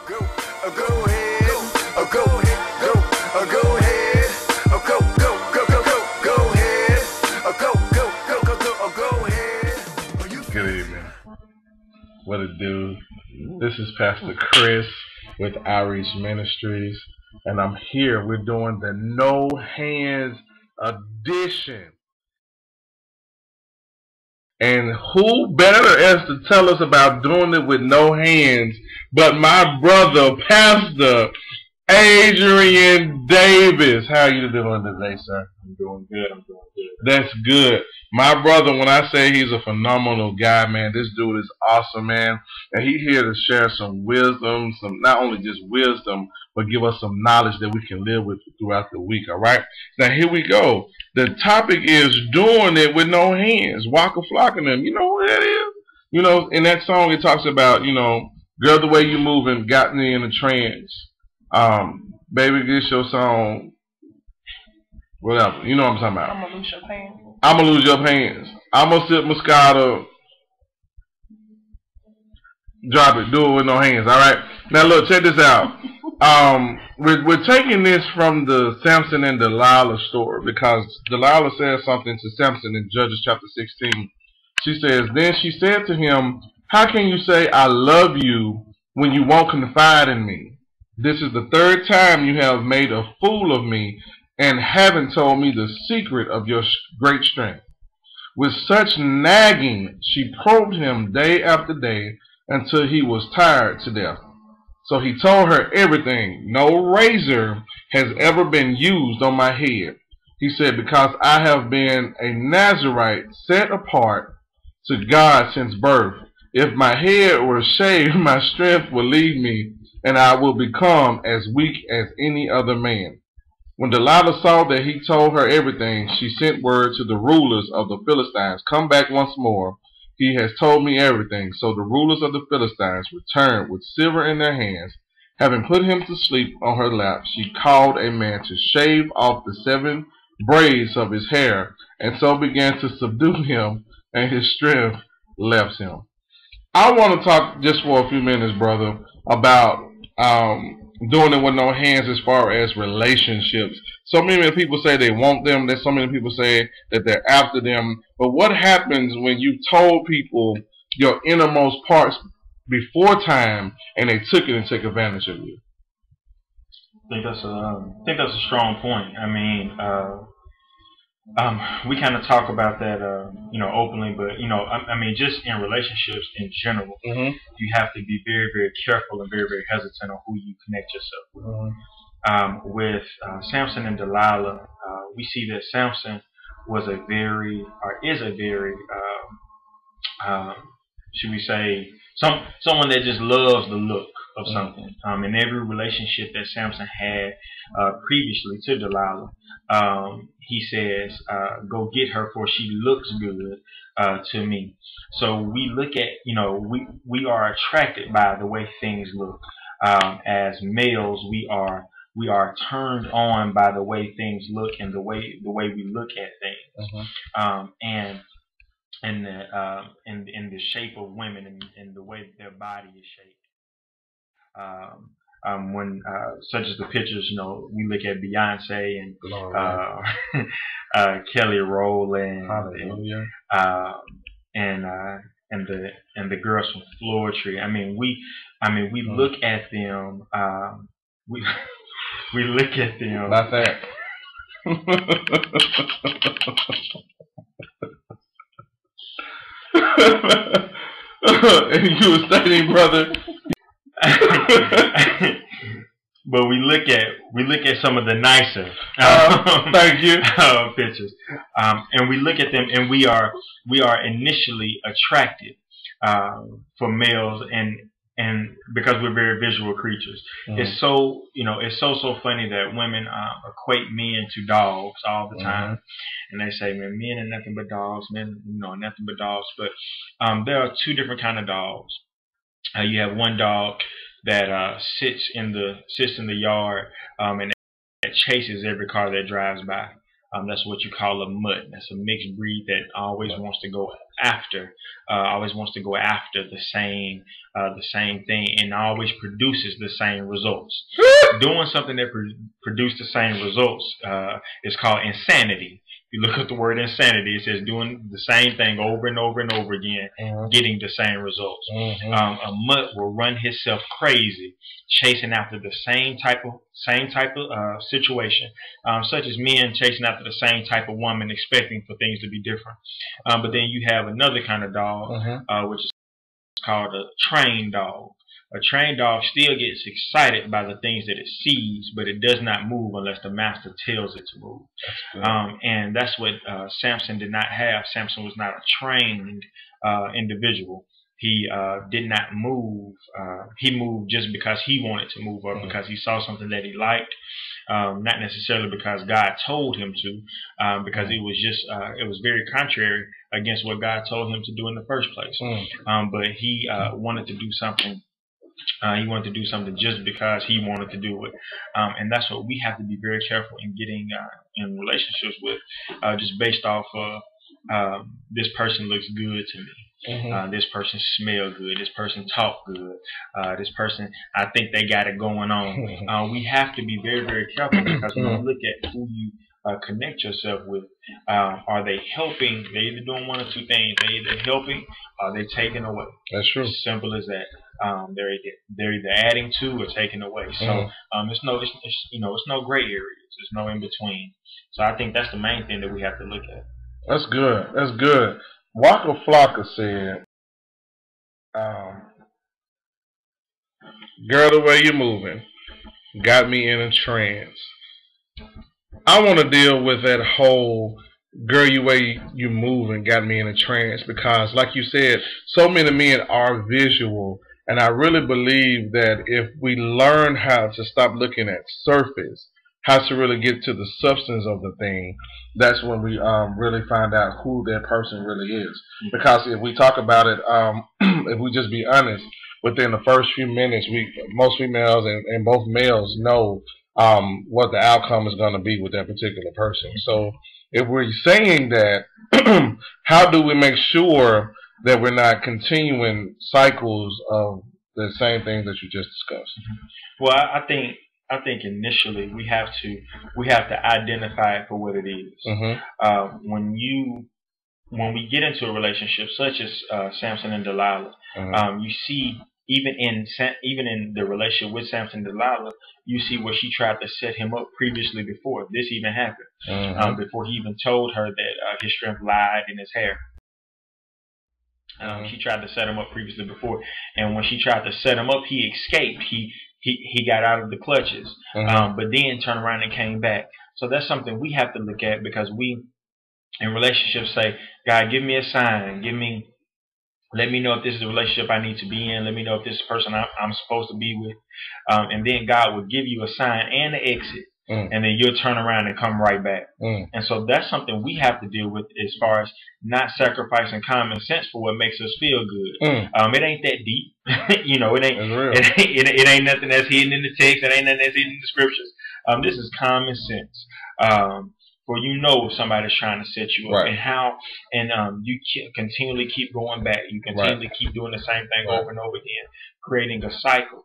Go, go ahead, go ahead, go ahead, go ahead, go ahead. Good evening. What it do? This is Pastor Chris with Outreach Ministries, and I'm here. We're doing the No Hands edition. And who better as to tell us about doing it with no hands but my brother, Pastor Adrian Davis. How are you doing today, sir? I'm doing good. That's good. My brother, when I say he's a phenomenal guy, man, this dude is awesome, man. And he's here to share some wisdom, some not only just wisdom, but give us some knowledge that we can live with throughout the week, all right? Now, here we go. The topic is doing it with no hands. Waka Flocka them. You know what that is? You know, in that song, it talks about, you know, girl, the way you moving got me in a trance. Baby, this your song. Whatever. You know what I'm talking about. I'm gonna lose your pants. I'm gonna lose your pants. I'm gonna sip Moscato. Drop it. Do it with no hands. All right. Now look, check this out. We're taking this from the Samson and Delilah story because Delilah says something to Samson in Judges chapter 16. She says, "Then she said to him, 'How can you say I love you when you won't confide in me? This is the third time you have made a fool of me and haven't told me the secret of your great strength.' With such nagging, she probed him day after day until he was tired to death. So he told her everything. 'No razor has ever been used on my head,' he said, 'because I have been a Nazarite set apart to God since birth. If my head were shaved, my strength would leave me, and I will become as weak as any other man.' When Delilah saw that he told her everything, she sent word to the rulers of the Philistines, 'Come back once more. He has told me everything.' So the rulers of the Philistines returned with silver in their hands. Having put him to sleep on her lap, she called a man to shave off the 7 braids of his hair, and so began to subdue him, and his strength left him." I want to talk just for a few minutes, brother, about doing it with no hands as far as relationships. So many people say they want them. There's so many people say that they're after them. But what happens when you told people your innermost parts before time and they took it and took advantage of you? I think that's a strong point. I mean, we kind of talk about that, openly, but I mean, just in relationships in general, you have to be very, very careful and very, very hesitant on who you connect yourself with. With Samson and Delilah, we see that Samson was is a very, should we say, someone that just loves the look of something. In every relationship that Samson had previously to Delilah, he says, "Go get her, for she looks good to me." So we look at, we are attracted by the way things look. As males, we are turned on by the way things look and the way we look at things. And in the shape of women and the way their body is shaped. When such as the pictures, we look at Beyonce and Kelly Rowland and the girls from Floetry. I mean, we look at them. We look at them. Not that. And you were stating, brother. But we look at some of the nicer thank you pictures, and we look at them, and we are initially attracted for males, and because we're very visual creatures. It's so so funny that women equate men to dogs all the time, and they say, "Man, men are nothing but dogs. Men, nothing but dogs." But there are 2 different kind of dogs. You have one dog that sits in the yard and that chases every car that drives by. That's what you call a mutt. That's a mixed breed that always wants to go after, the same thing, and always produces the same results. Doing something that produces the same results is called insanity. If you look at the word insanity, it says doing the same thing over and over and over again, getting the same results. A mutt will run himself crazy, chasing after the same type of situation, such as men chasing after the same type of woman, expecting for things to be different. But then you have another kind of dog, which is called a trained dog. A trained dog still gets excited by the things that it sees, but it does not move unless the master tells it to move. And that's what Samson did not have. Samson was not a trained individual. He did not move. He moved just because he wanted to move, or because he saw something that he liked. Not necessarily because God told him to, because it was very contrary against what God told him to do in the first place. But he wanted to do something. He wanted to do something just because he wanted to do it, and that's what we have to be very careful in getting in relationships with, just based off of this person looks good to me. This person smell good. This person talk good. This person, I think they got it going on. We have to be very, very careful, because when you look at who you connect yourself with, are they helping? They're either doing one or two things. They're either helping or they're taking away. That's true. Simple as that. They're either adding to or taking away. So it's no gray areas. There's no in between. So I think that's the main thing that we have to look at. That's good. That's good. Waka Flocka said, "Girl, the way you're moving got me in a trance." I want to deal with that whole girl, the way you moving got me in a trance, because, like you said, so many men are visual. And I really believe that if we learn how to stop looking at surface, how to really get to the substance of the thing, that's when we really find out who that person really is. Because if we talk about it, if we just be honest, within the first few minutes, most females and both males know what the outcome is going to be with that particular person. So if we're saying that, how do we make sure that we're not continuing cycles of the same things that you just discussed? Well, I think initially we have to identify it for what it is. When we get into a relationship such as Samson and Delilah, you see, even in the relationship with Samson and Delilah, you see where she tried to set him up previously before this even happened, before he even told her that his strength lied in his hair. She tried to set him up previously before, and when she tried to set him up, he escaped. He got out of the clutches, but then turned around and came back. So that's something we have to look at, because we, in relationships, say, God, give me a sign. Let me know if this is a relationship I need to be in. Let me know if this is the person I'm supposed to be with. And then God will give you a sign and an exit. And then you'll turn around and come right back. And so that's something we have to deal with, as far as not sacrificing common sense for what makes us feel good. It ain't that deep. It ain't nothing that's hidden in the text. It ain't nothing that's hidden in the scriptures. This is common sense. For if somebody's trying to set you up, and you continually keep going back. You continually keep doing the same thing over and over again, creating a cycle.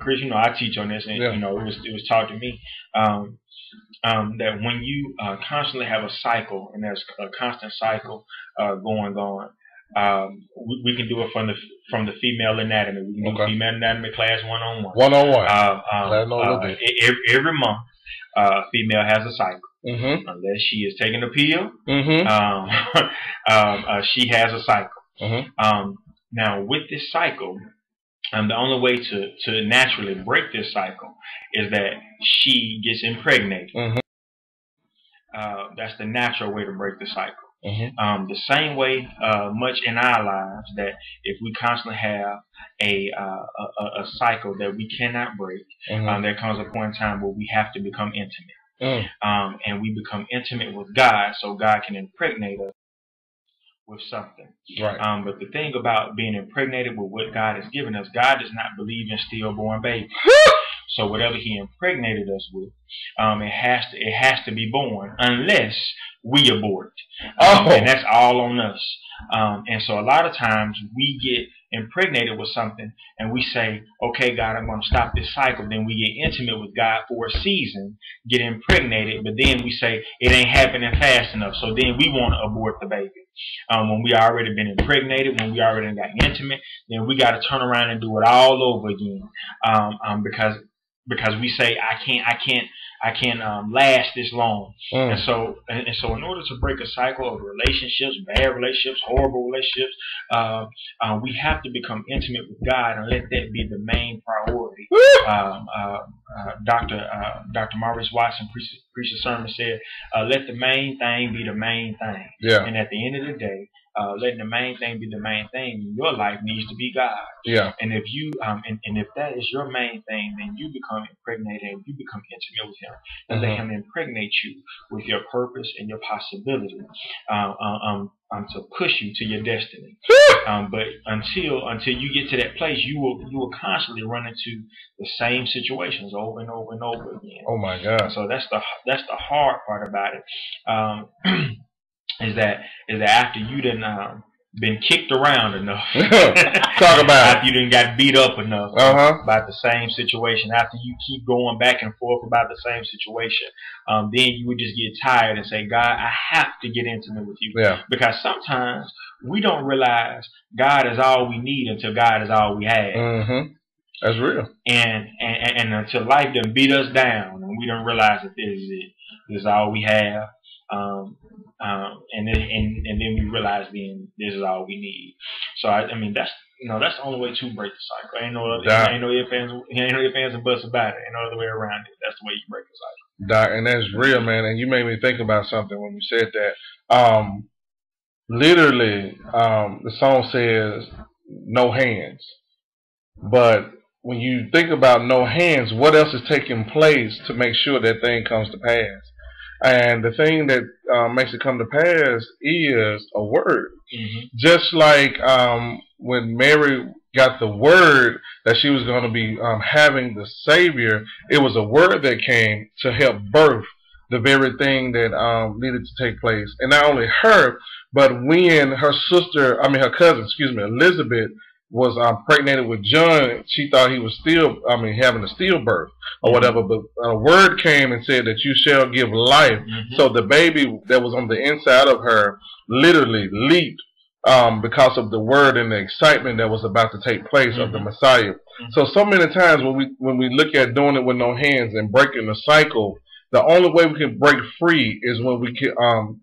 Chris, I teach on this, and it was taught to me that when you constantly have a cycle, and there's a constant cycle going on, we can do it from the female anatomy. We can do female anatomy class one-on-one. Every month, female has a cycle. Unless she is taking a pill, she has a cycle. Now, with this cycle, the only way to naturally break this cycle is that she gets impregnated. That's the natural way to break the cycle. The same way, much in our lives, that if we constantly have a cycle that we cannot break, there comes a point in time where we have to become intimate. And we become intimate with God, so God can impregnate us with something. But the thing about being impregnated with what God has given us, God does not believe in stillborn babies. So whatever he impregnated us with, it has to be born unless we abort. And that's all on us. And so a lot of times we get impregnated with something and we say, okay, God, I'm going to stop this cycle. Then we get intimate with God for a season, get impregnated, but then we say it ain't happening fast enough. So then we want to abort the baby. When we already been impregnated, when we already got intimate, then we got to turn around and do it all over again. Because we say I can't last this long. And so in order to break a cycle of relationships, bad relationships, horrible relationships, we have to become intimate with God and let that be the main priority. Dr. Maurice Watson preached a sermon, said, let the main thing be the main thing. Yeah. And at the end of the day, letting the main thing be the main thing in your life needs to be God. Yeah. And if you and if that is your main thing, then you become impregnated and you become intimate with Him, and let Him impregnate you with your purpose and your possibility, to push you to your destiny. But until you get to that place, you will constantly run into the same situations over and over and over again. Oh my God! So that's the hard part about it. Is that after you done been kicked around enough, talk about after you done got beat up enough about the same situation, after you keep going back and forth about the same situation, then you would just get tired and say, God, I have to get intimate with you. Yeah. Because sometimes we don't realize God is all we need until God is all we have. That's real. And until life done beat us down and we don't realize that this is it. This is all we have. And then we realize then this is all we need. So I mean that's the only way to break the cycle. Ain't no ifs and buts about it. Ain't no other way around it. That's the way you break the cycle. Doc, and that's real, man. And you made me think about something when you said that. Literally, the song says no hands. But when you think about no hands, what else is taking place to make sure that thing comes to pass? And the thing that makes it come to pass is a word. Just like when Mary got the word that she was going to be having the Savior, it was a word that came to help birth the very thing that needed to take place. And not only her, but when her cousin, Elizabeth, was impregnated with John, she thought he was still, having a stillbirth or whatever. But a word came and said that you shall give life. So the baby that was on the inside of her literally leaped because of the word and the excitement that was about to take place of the Messiah. So many times when we look at doing it with no hands and breaking the cycle, the only way we can break free is when we can,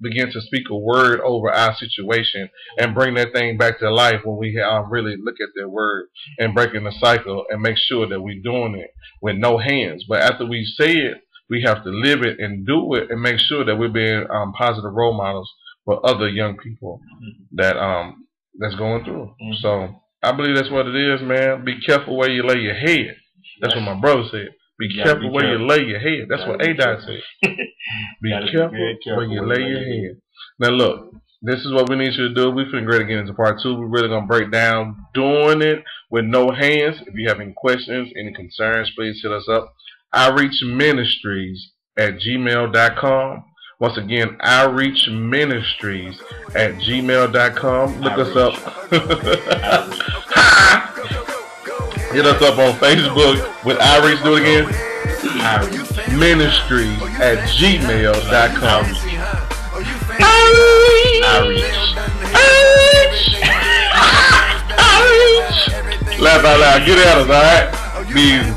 begin to speak a word over our situation and bring that thing back to life, when we really look at that word and breaking the cycle and make sure that we're doing it with no hands. But after we say it, we have to live it and do it and make sure that we're being positive role models for other young people that that's going through. So I believe that's what it is, man. Be careful where you lay your head. That's what my brother said. Be careful where you lay your head. That's what A-Dot said. Be careful where you lay your head. Now look, this is what we need you to do. We're finna get into part 2. We're really going to break down doing it with no hands. If you have any questions, any concerns, please hit us up. outreachministries@gmail.com. Once again, outreachministries@gmail.com. Look us up. Hit us up on Facebook with Outreach. Do it again. Ministries@gmail.com. Outreach. Laugh out loud. Get at us, alright? Be easy.